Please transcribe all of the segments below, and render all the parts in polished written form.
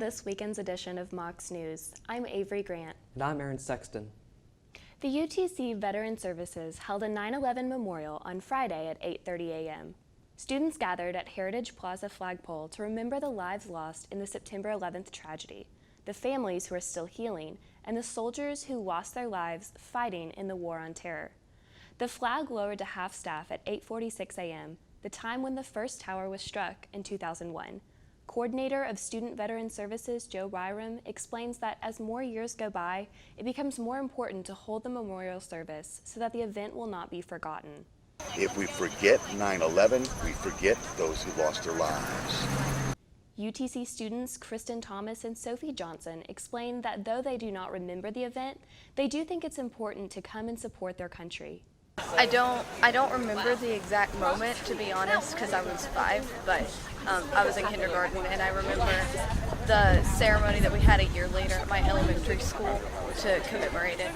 this weekend's edition of Mocs News. I'm Avery Grant. And I'm Aaron Sexton. The UTC Veteran Services held a 9/11 memorial on Friday at 8:30 a.m. Students gathered at Heritage Plaza flagpole to remember the lives lost in the September 11th tragedy, the families who are still healing, and the soldiers who lost their lives fighting in the War on Terror. The flag lowered to half-staff at 8:46 a.m., the time when the first tower was struck in 2001. Coordinator of Student Veteran Services, Joe Byram, explains that as more years go by, it becomes more important to hold the memorial service so that the event will not be forgotten. If we forget 9/11, we forget those who lost their lives. UTC students Kristen Thomas and Sophie Johnson explain that though they do not remember the event, they do think it's important to come and support their country. I don't remember the exact moment, to be honest, because I was 5, but I was in kindergarten, and I remember the ceremony that we had a year later at my elementary school to commemorate it.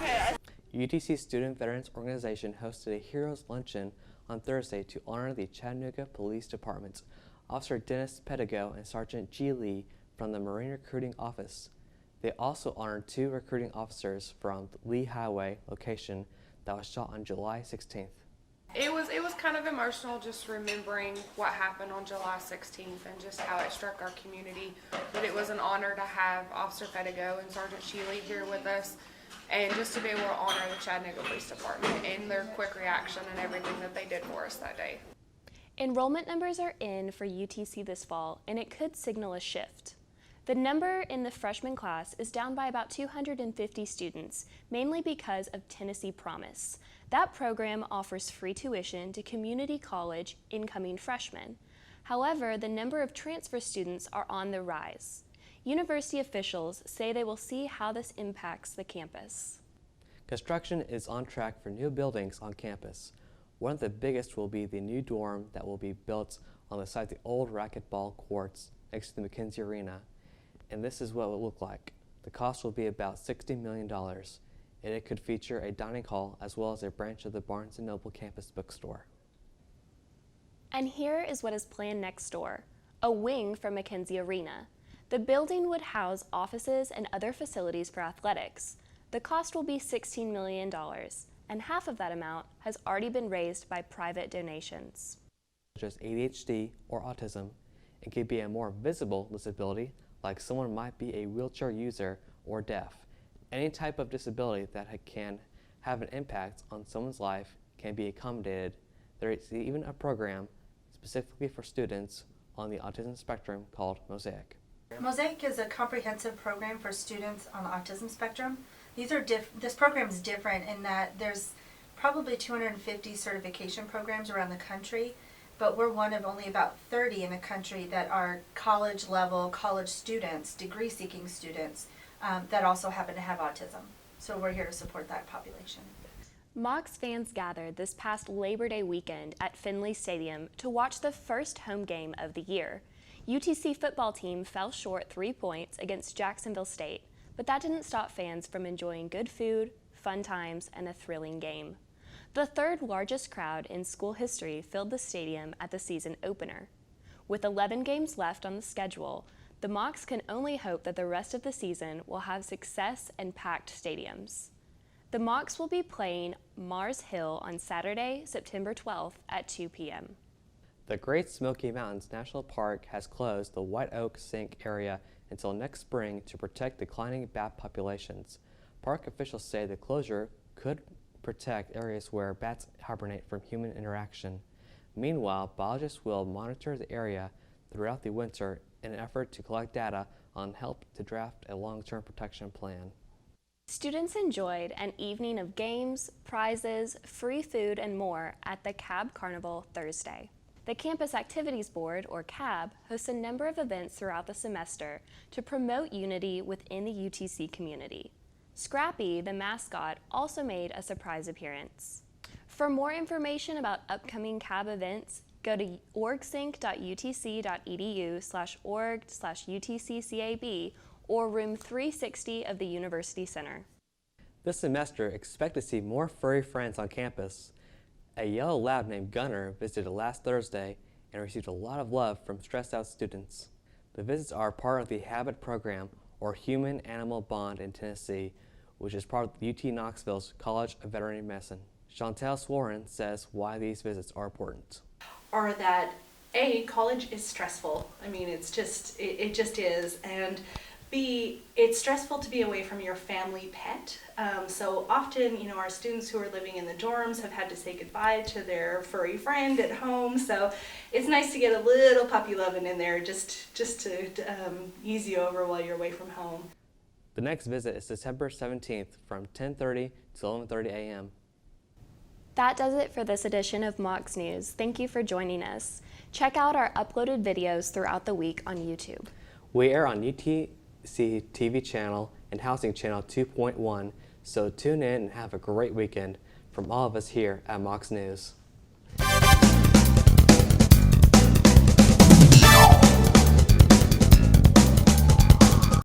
UTC Student Veterans Organization hosted a Heroes Luncheon on Thursday to honor the Chattanooga Police Department's Officer Dennis Pedigo and Sergeant G. Lee from the Marine Recruiting Office. They also honored 2 recruiting officers from Lee Highway location that was shot on July 16th. It was kind of emotional just remembering what happened on July 16th and just how it struck our community. But it was an honor to have Officer Pedigo and Sergeant Sheely here with us, and just to be able to honor the Chattanooga Police Department and their quick reaction and everything that they did for us that day. Enrollment numbers are in for UTC this fall, and it could signal a shift. The number in the freshman class is down by about 250 students, mainly because of Tennessee Promise. That program offers free tuition to community college incoming freshmen. However, the number of transfer students are on the rise. University officials say they will see how this impacts the campus. Construction is on track for new buildings on campus. One of the biggest will be the new dorm that will be built on the site of the old racquetball courts next to the McKenzie Arena. And this is what it will look like. The cost will be about $60 million, and it could feature a dining hall as well as a branch of the Barnes & Noble campus bookstore. And here is what is planned next door, a wing for McKenzie Arena. The building would house offices and other facilities for athletics. The cost will be $16 million, and half of that amount has already been raised by private donations. Such as ADHD or autism, it could be a more visible disability, like someone might be a wheelchair user or deaf. Any type of disability that can have an impact on someone's life can be accommodated. There is even a program specifically for students on the autism spectrum called Mosaic. Mosaic is a comprehensive program for students on the autism spectrum. This program is different in that there's probably 250 certification programs around the country, but we're one of only about 30 in the country that are college level, college students, degree seeking students that also happen to have autism. So we're here to support that population. Mocs fans gathered this past Labor Day weekend at Finley Stadium to watch the first home game of the year. UTC football team fell short 3 points against Jacksonville State, but that didn't stop fans from enjoying good food, fun times, and a thrilling game. The third largest crowd in school history filled the stadium at the season opener. With 11 games left on the schedule, the Mocs can only hope that the rest of the season will have success and packed stadiums. The Mocs will be playing Mars Hill on Saturday, September 12th at 2 p.m. The Great Smoky Mountains National Park has closed the White Oak Sink area until next spring to protect declining bat populations. Park officials say the closure could protect areas where bats hibernate from human interaction. Meanwhile, biologists will monitor the area throughout the winter in an effort to collect data on help to draft a long-term protection plan. Students enjoyed an evening of games, prizes, free food, and more at the Cab Carnival Thursday. The Campus Activities Board, or CAB, hosts a number of events throughout the semester to promote unity within the UTC community. Scrappy, the mascot, also made a surprise appearance. For more information about upcoming CAB events, go to orgsync.utc.edu/org/UTCCAB or room 360 of the University Center. This semester, expect to see more furry friends on campus. A yellow lab named Gunner visited last Thursday and received a lot of love from stressed out students. The visits are part of the HABIT program, or Human-Animal Bond in Tennessee, which is part of UT Knoxville's College of Veterinary Medicine. Chantel Sworen says why these visits are important. Are that A, college is stressful. I mean, it just is. And B, it's stressful to be away from your family pet. So often, our students who are living in the dorms have had to say goodbye to their furry friend at home. So it's nice to get a little puppy loving in there just to ease you over while you're away from home. The next visit is September 17th from 10:30 to 11:30 a.m. That does it for this edition of Mocs News. Thank you for joining us. Check out our uploaded videos throughout the week on YouTube. We air on UTC TV channel and Housing Channel 2.1, so tune in and have a great weekend from all of us here at Mocs News.